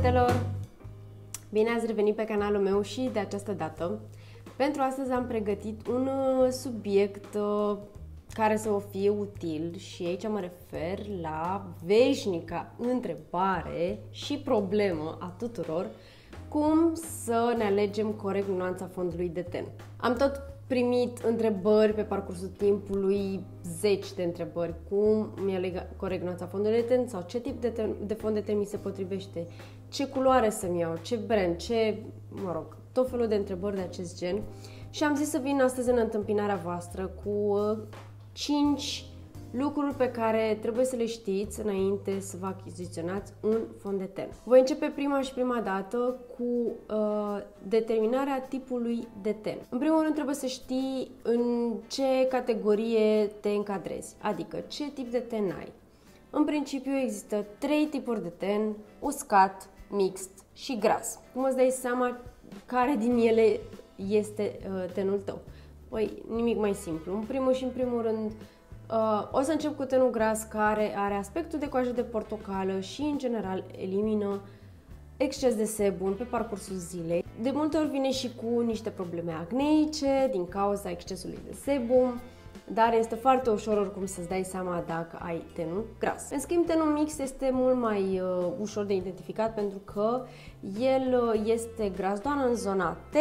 fetelor! Bine ați revenit pe canalul meu și de această dată. Pentru astăzi am pregătit un subiect care să vă fie util și aici mă refer la veșnica întrebare și problemă a tuturor: cum să ne alegem corect nuanța fondului de ten. Am tot primit întrebări pe parcursul timpului, zeci de întrebări: cum mi aleg corect nuanța fondului de ten sau ce tip de fond de ten mi se potrivește, ce culoare să-mi iau, ce brand, tot felul de întrebări de acest gen. Și am zis să vin astăzi în întâmpinarea voastră cu 5 lucruri pe care trebuie să le știți înainte să vă achiziționați un fond de ten. Voi începe prima dată cu determinarea tipului de ten. În primul rând trebuie să știi în ce categorie te încadrezi, adică ce tip de ten ai. În principiu există 3 tipuri de ten: uscat, mixt și gras. Cum îți dai seama care din ele este tenul tău? Păi, nimic mai simplu. În primul rând, o să încep cu tenul gras, care are aspectul de coajă de portocală și, în general, elimină exces de sebum pe parcursul zilei. De multe ori vine și cu niște probleme acneice din cauza excesului de sebum, dar este foarte ușor oricum să-ți dai seama dacă ai tenul gras. În schimb, tenul mix este mult mai ușor de identificat pentru că el este gras doar în zona T,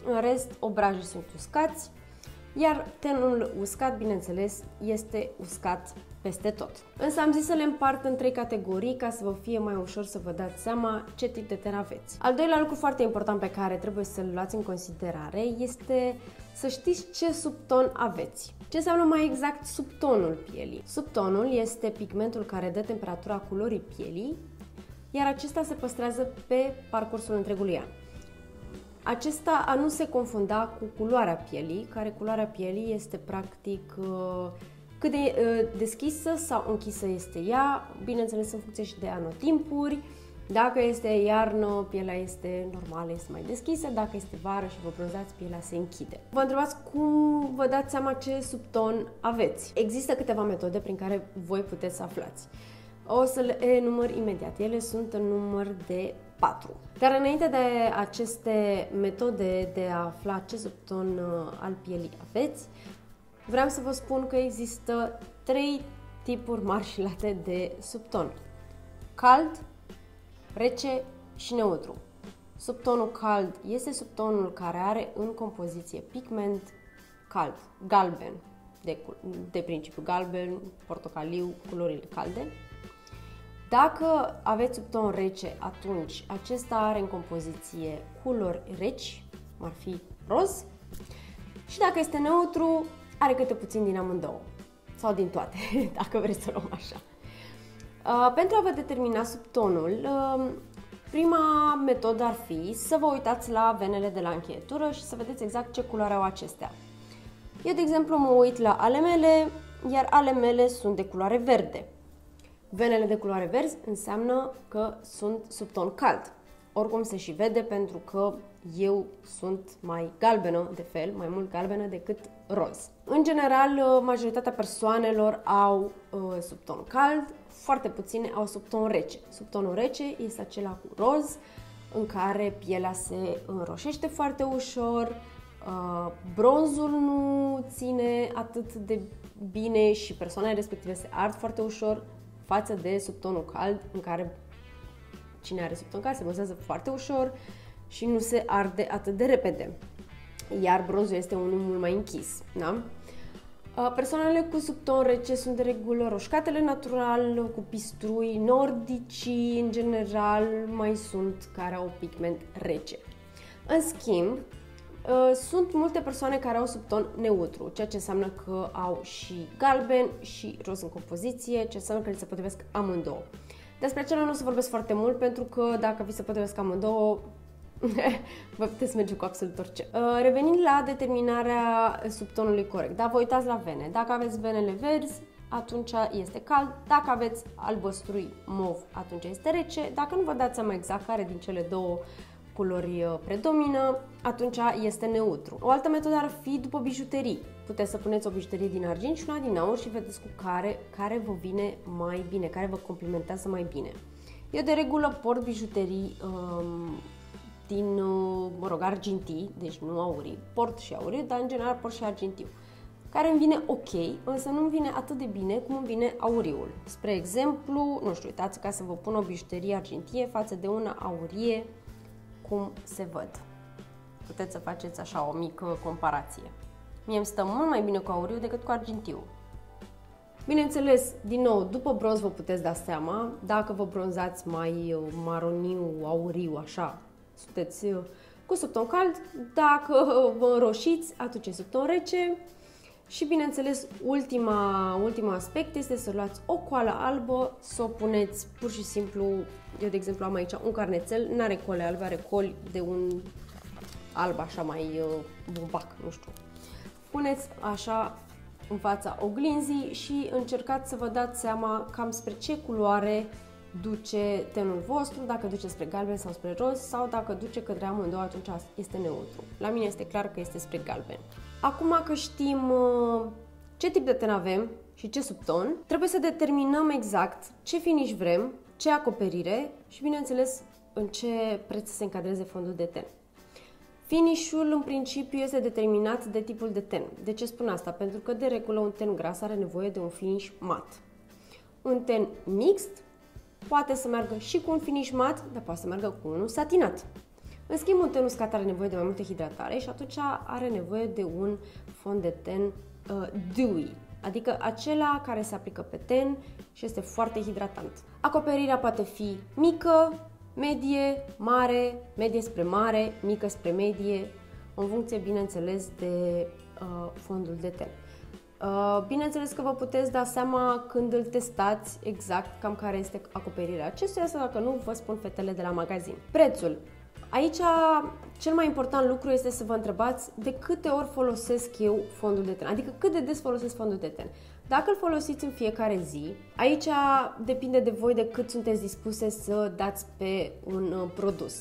în rest obrajii sunt uscați, iar tenul uscat, bineînțeles, este uscat peste tot. Însă am zis să le împart în 3 categorii ca să vă fie mai ușor să vă dați seama ce tip de ten aveți. Al doilea lucru foarte important pe care trebuie să-l luați în considerare este să știți ce subton aveți. Ce înseamnă mai exact subtonul pielii? Subtonul este pigmentul care dă temperatura culorii pielii, iar acesta se păstrează pe parcursul întregului an. Acesta a nu se confunda cu culoarea pielii, care culoarea pielii este practic cât de deschisă sau închisă este ea, bineînțeles în funcție și de anotimpuri. Dacă este iarnă, pielea este normală, este mai deschisă; dacă este vară și vă bronzați, pielea se închide. Vă întrebați cum vă dați seama ce subton aveți. Există câteva metode prin care voi puteți să aflați. O să le enumăr imediat. Ele sunt în număr de 4. Dar înainte de aceste metode de a afla ce subton al pielii aveți, vreau să vă spun că există 3 tipuri mari și late de subton: cald, rece și neutru. Subtonul cald este subtonul care are în compoziție pigment cald, galben, de principiu galben, portocaliu, culorile calde. Dacă aveți subton rece, atunci acesta are în compoziție culori reci, cum ar fi roz, și dacă este neutru, are câte puțin din amândouă, sau din toate, dacă vreți să luăm așa. Pentru a vă determina subtonul, prima metodă ar fi să vă uitați la venele de la încheietură și să vedeți exact ce culoare au acestea. Eu, de exemplu, mă uit la ale mele, iar ale mele sunt de culoare verde. Venele de culoare verzi înseamnă că sunt subton cald. Oricum se și vede pentru că eu sunt mai galbenă de fel, mai mult galbenă decât roz. În general, majoritatea persoanelor au subton cald, foarte puține au subton rece. Subtonul rece este acela cu roz, în care pielea se înroșește foarte ușor, bronzul nu ține atât de bine și persoanele respective se ard foarte ușor, față de subtonul cald, în care cine are subton cald se bronzează foarte ușor și nu se arde atât de repede. Iar bronzul este unul mult mai închis. Da? Persoanele cu subton rece sunt de regulă roșcatele natural, cu pistrui, nordicii, în general, mai sunt care au pigment rece. În schimb, sunt multe persoane care au subton neutru, ceea ce înseamnă că au și galben și roz în compoziție, ce înseamnă că li se potrivesc amândouă. Despre acela nu o să vorbesc foarte mult, pentru că dacă vi se potrivesc amândouă, vă puteți merge cu absolut orice. Revenind la determinarea subtonului corect, da? Vă uitați la vene. Dacă aveți venele verzi, atunci este cald; dacă aveți albăstrui mov, atunci este rece; dacă nu vă dați seama exact care din cele două culori predomină, atunci este neutru. O altă metodă ar fi după bijuterii. Puteți să puneți o bijuterie din argint și una din aur și vedeți cu care vă vine mai bine, care vă complementează mai bine. Eu de regulă port bijuterii din, argintii, deci nu aurii. Port și aurii, dar în general port și argintiu, care îmi vine ok, însă nu îmi vine atât de bine cum îmi vine auriul. Spre exemplu, nu știu, uitați, ca să vă pun o bijuterie argintie față de una aurie, cum se văd. Puteți să faceți așa o mică comparație. Mie îmi stă mult mai bine cu auriu decât cu argintiu. Bineînțeles, din nou, după bronz vă puteți da seama, dacă vă bronzați mai maroniu, auriu, așa, sunteți cu subton cald, dacă vă înroșiți, atunci e subton rece. Și bineînțeles, ultimul aspect este să luați o coală albă, să o puneți pur și simplu, eu de exemplu am aici un carnețel, n-are cole albe, are coli de un alb așa mai bumbac, nu știu. Puneți așa în fața oglinzii și încercați să vă dați seama cam spre ce culoare duce tenul vostru, dacă duce spre galben sau spre roz, sau dacă duce către amândouă, atunci este neutru. La mine este clar că este spre galben. Acum că știm ce tip de ten avem și ce subton, trebuie să determinăm exact ce finish vrem, ce acoperire și, bineînțeles, în ce preț să se încadreze fondul de ten. Finishul, în principiu, este determinat de tipul de ten. De ce spun asta? Pentru că, de regulă, un ten gras are nevoie de un finish mat. Un ten mixt poate să meargă și cu un finish mat, dar poate să meargă cu unul satinat. În schimb, un ten uscat are nevoie de mai multă hidratare și atunci are nevoie de un fond de ten dewy, adică acela care se aplică pe ten și este foarte hidratant. Acoperirea poate fi mică, medie, mare, medie spre mare, mică spre medie, în funcție, bineînțeles, de fondul de ten. Bineînțeles că vă puteți da seama când îl testați exact cam care este acoperirea acestuia, sau dacă nu, vă spun fetele de la magazin. Prețul. Aici, cel mai important lucru este să vă întrebați de câte ori folosesc eu fondul de ten, adică cât de des folosesc fondul de ten. Dacă îl folosiți în fiecare zi, aici depinde de voi de cât sunteți dispuse să dați pe un produs.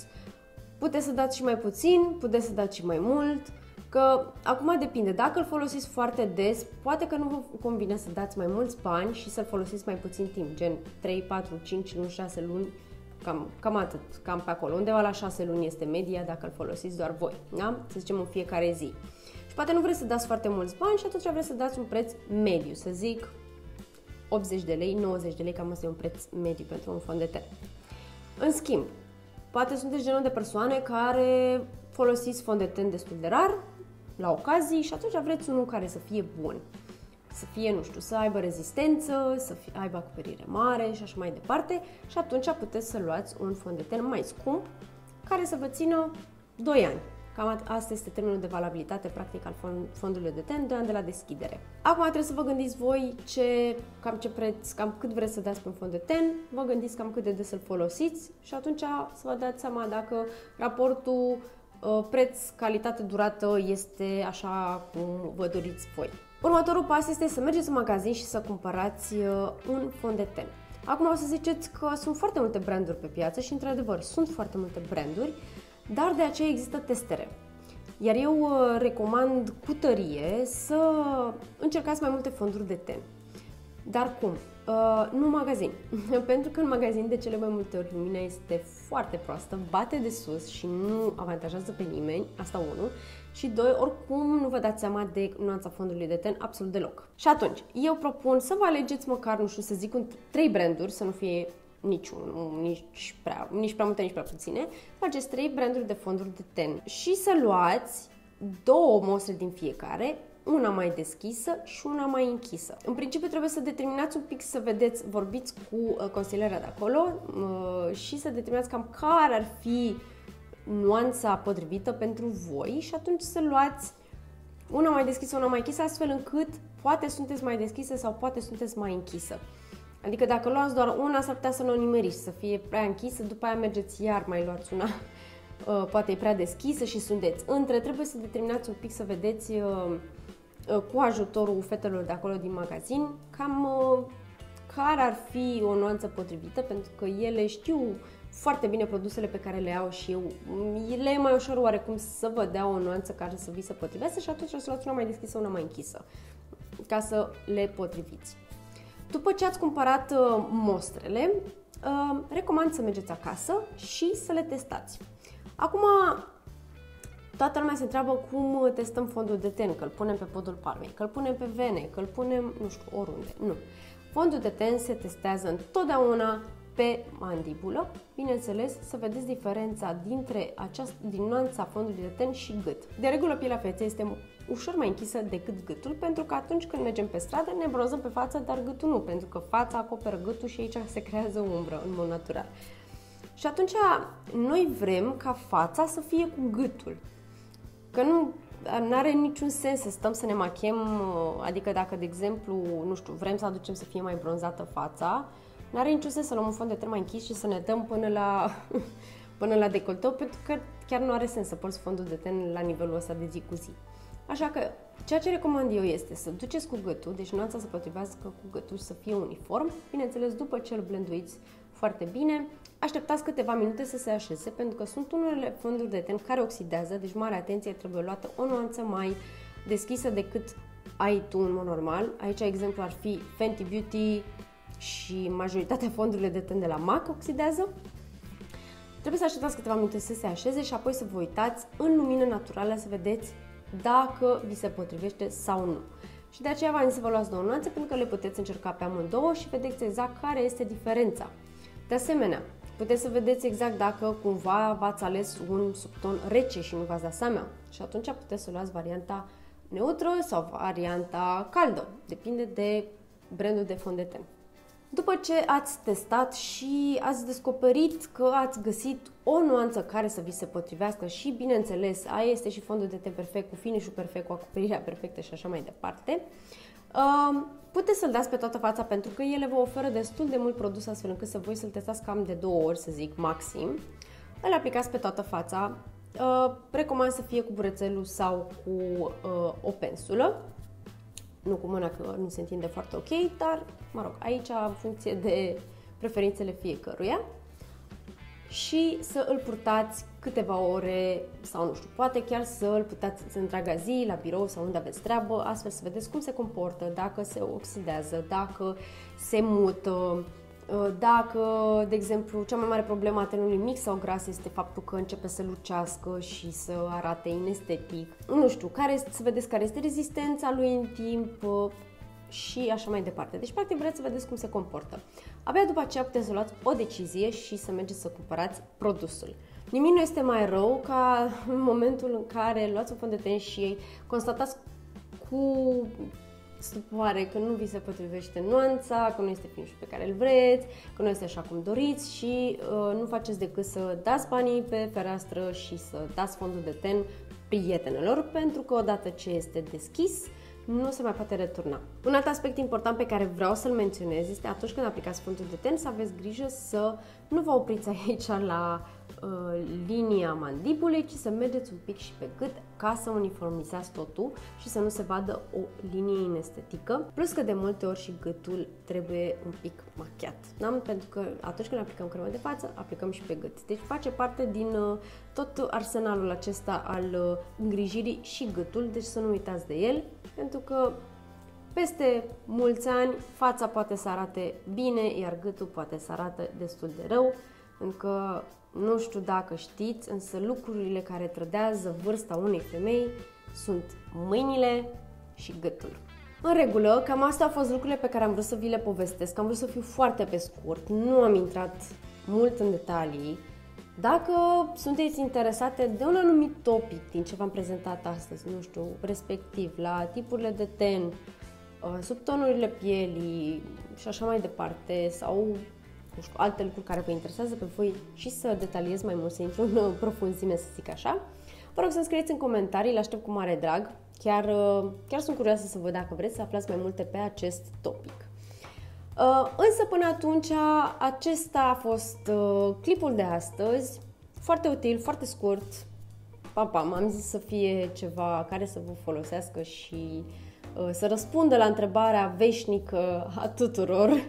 Puteți să dați și mai puțin, puteți să dați și mai mult, că acum depinde. Dacă îl folosiți foarte des, poate că nu vă convine să dați mai mulți bani și să-l folosiți mai puțin timp, gen 3, 4, 5 luni, 6 luni, cam atât, cam pe acolo. Undeva la 6 luni este media dacă îl folosiți doar voi, da? Să zicem în fiecare zi. Și poate nu vreți să dați foarte mulți bani și atunci vreți să dați un preț mediu, să zic 80 de lei, 90 de lei, cam asta e un preț mediu pentru un fond de ten. În schimb, poate sunteți genul de persoane care folosiți fond de ten destul de rar, la ocazii, și atunci vreți unul care să fie bun. Să fie, nu știu, să aibă rezistență, să aibă acoperire mare și așa mai departe, și atunci puteți să luați un fond de ten mai scump, care să vă țină 2 ani. Cam asta este termenul de valabilitate practic al fondului de ten, 2 ani de la deschidere. Acum trebuie să vă gândiți voi cam ce preț, cam cât vreți să dați pe un fond de ten, vă gândiți cam cât de des îl folosiți și atunci să vă dați seama dacă raportul preț, calitate, durată este așa cum vă doriți voi. Următorul pas este să mergeți în magazin și să cumpărați un fond de ten. Acum o să ziceți că sunt foarte multe branduri pe piață și într-adevăr sunt foarte multe branduri, dar de aceea există testere. Iar eu recomand cu tărie să încercați mai multe fonduri de ten. Dar cum? Nu în magazin. Pentru că în magazin de cele mai multe ori lumina este foarte proastă, bate de sus și nu avantajează pe nimeni, asta 1. Și 2, oricum nu vă dați seama de nuanța fondului de ten absolut deloc. Și atunci, eu propun să vă alegeți măcar, nu știu, să zic 3 branduri, să nu fie niciunul, nici prea multe, nici prea puține. Faceți 3 branduri de fonduri de ten și să luați 2 mostre din fiecare, una mai deschisă și una mai închisă. În principiu trebuie să determinați un pic, să vedeți, vorbiți cu consilierea de acolo și să determinați cam care ar fi nuanța potrivită pentru voi și atunci să luați una mai deschisă, una mai închisă, astfel încât poate sunteți mai deschisă sau poate sunteți mai închisă. Adică dacă luați doar una, s-ar putea să nu o nimeriți, să fie prea închisă, după aia mergeți iar mai luați una, poate e prea deschisă și sunteți între. Trebuie să determinați un pic, să vedeți cu ajutorul fetelor de acolo din magazin cam care ar fi o nuanță potrivită, pentru că ele știu foarte bine produsele pe care le au și eu. Le e mai ușor oarecum să vă dea o nuanță care să vi se potrivească și atunci o să luați una mai deschisă, una mai închisă, ca să le potriviți. După ce ați cumpărat mostrele, recomand să mergeți acasă și să le testați. Acum, toată lumea se întreabă cum testăm fondul de ten, că îl punem pe podul palmei, că îl punem pe vene, că îl punem, nu știu, oriunde. Nu. Fondul de ten se testează întotdeauna pe mandibulă, bineînțeles, să vedeți diferența din nuanța fondului de ten și gât. De regulă, pielea feței este ușor mai închisă decât gâtul, pentru că atunci când mergem pe stradă ne bronzăm pe față, dar gâtul nu, pentru că fața acoperă gâtul și aici se creează umbră în mod natural. Și atunci noi vrem ca fața să fie cu gâtul, că nu are niciun sens să stăm să ne machem, adică dacă, de exemplu, nu știu, vrem să aducem să fie mai bronzată fața, n-are niciun sens să luăm un fond de ten mai închis și să ne dăm până la decolteu, pentru că chiar nu are sens să porți fondul de ten la nivelul ăsta de zi cu zi. Așa că ceea ce recomand eu este să duceți cu gâtul, deci nuanța să potrivească cu gâtul și să fie uniform, bineînțeles după ce îl blenduiți foarte bine, așteptați câteva minute să se așeze, pentru că sunt unele fonduri de ten care oxidează, deci mare atenție, trebuie luată o nuanță mai deschisă decât ai tu în mod normal. Aici exemplu ar fi Fenty Beauty și majoritatea fondurile de ten de la MAC oxidează. Trebuie să așteptați câteva minute să se așeze și apoi să vă uitați în lumină naturală să vedeți dacă vi se potrivește sau nu. Și de aceea v-am zis să vă luați două nuanțe, pentru că le puteți încerca pe amândouă și vedeți exact care este diferența. De asemenea, puteți să vedeți exact dacă cumva v-ați ales un subton rece și nu v-ați dat seama. Și atunci puteți să luați varianta neutră sau varianta caldă. Depinde de brandul de fond de ten. După ce ați testat și ați descoperit că ați găsit o nuanță care să vi se potrivească și, bineînțeles, aia este și fondul de ten perfect, cu finish-ul perfect, cu acoperirea perfectă și așa mai departe, puteți să-l dați pe toată fața, pentru că ele vă oferă destul de mult produs astfel încât să voi să-l testați cam de 2 ori, să zic, maxim. Îl aplicați pe toată fața. Recomand să fie cu burețelul sau cu o pensulă. Nu cu mâna, că nu se întinde foarte ok, dar, mă rog, aici în funcție de preferințele fiecăruia. Și să îl purtați câteva ore sau, nu știu, poate chiar să îl purtați întreaga zi la birou sau unde aveți treabă, astfel să vedeți cum se comportă, dacă se oxidează, dacă se mută, dacă, de exemplu, cea mai mare problemă a tenului mic sau gras este faptul că începe să lucească și să arate inestetic. Nu știu, să vedeți care este rezistența lui în timp și așa mai departe. Deci, practic, vreți să vedeți cum se comportă. Abia după aceea puteți să luați o decizie și să mergeți să cumpărați produsul. Nimic nu este mai rău ca în momentul în care luați un fond de ten și constatați cu stupoare că nu vi se potrivește nuanța, că nu este finish pe care îl vreți, că nu este așa cum doriți și nu faceți decât să dați banii pe fereastră și să dați fondul de ten prietenelor, pentru că odată ce este deschis, nu se mai poate returna. Un alt aspect important pe care vreau să-l menționez este atunci când aplicați fondul de ten să aveți grijă să nu vă opriți aici la linia mandibulei, ci să mergeți un pic și pe gât ca să uniformizați totul și să nu se vadă o linie inestetică. Plus că de multe ori și gâtul trebuie un pic machiat. Da? Pentru că atunci când aplicăm cremă de față, aplicăm și pe gât. Deci face parte din tot arsenalul acesta al îngrijirii și gâtul, deci să nu uitați de el, pentru că peste mulți ani fața poate să arate bine, iar gâtul poate să arate destul de rău, pentru că nu știu dacă știți, însă lucrurile care trădează vârsta unei femei sunt mâinile și gâtul. În regulă, cam astea au fost lucrurile pe care am vrut să vi le povestesc. Am vrut să fiu foarte pe scurt, nu am intrat mult în detalii. Dacă sunteți interesate de un anumit topic din ce v-am prezentat astăzi, nu știu, respectiv la tipurile de ten, subtonurile pielii și așa mai departe, sau nu știu, alte lucruri care vă interesează pe voi și să detaliez mai mult, să intru în profunzime, să zic așa, vă rog să-mi scrieți în comentarii, le aștept cu mare drag. Chiar sunt curioasă să văd dacă vreți să aflați mai multe pe acest topic. Însă până atunci, acesta a fost clipul de astăzi, foarte util, foarte scurt. M-am zis să fie ceva care să vă folosească și să răspundă la întrebarea veșnică a tuturor.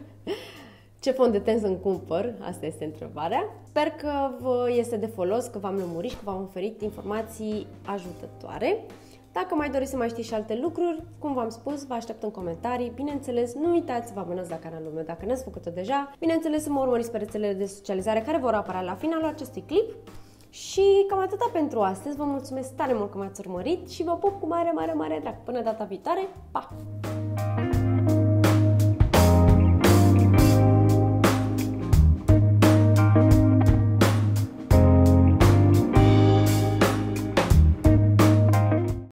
Ce fond de ten să-mi cumpăr? Asta este întrebarea. Sper că vă este de folos, că v-am lămurit și că v-am oferit informații ajutătoare. Dacă mai doriți să mai știți și alte lucruri, cum v-am spus, vă aștept în comentarii. Bineînțeles, nu uitați să vă abonați la canalul meu dacă n-ați făcut-o deja. Bineînțeles, să mă urmăriți pe rețelele de socializare care vor apărea la finalul acestui clip. Și cam atâta pentru astăzi. Vă mulțumesc tare mult că m-ați urmărit și vă pup cu mare, mare, mare drag. Până data viitoare, pa!